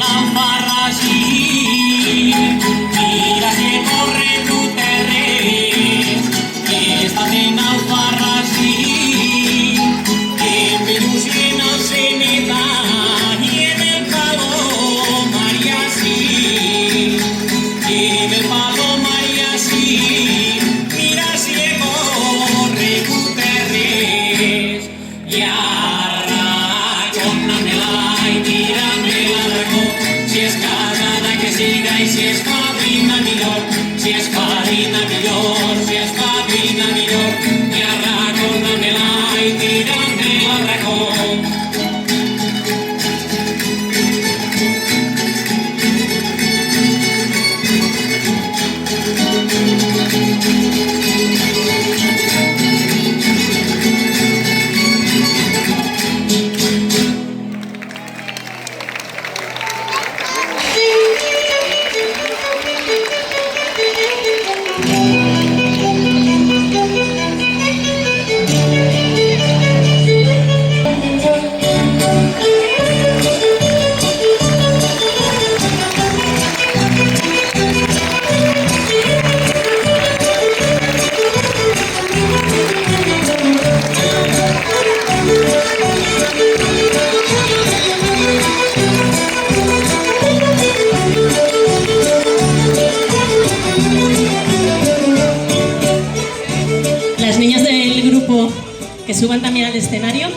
naufragi, mira que corre tu terreno, que está de naufragi, que Pelusina se neta y en el palo María sí, que en el palo María sí, mira si corre tu terreno, y arraconamela y tíramela raco, si es casada que siga y si es padrina millor, si es padrina millor, si es padrina millor, y arraconamela y tíramela raco. Las niñas del grupo que suban también al escenario.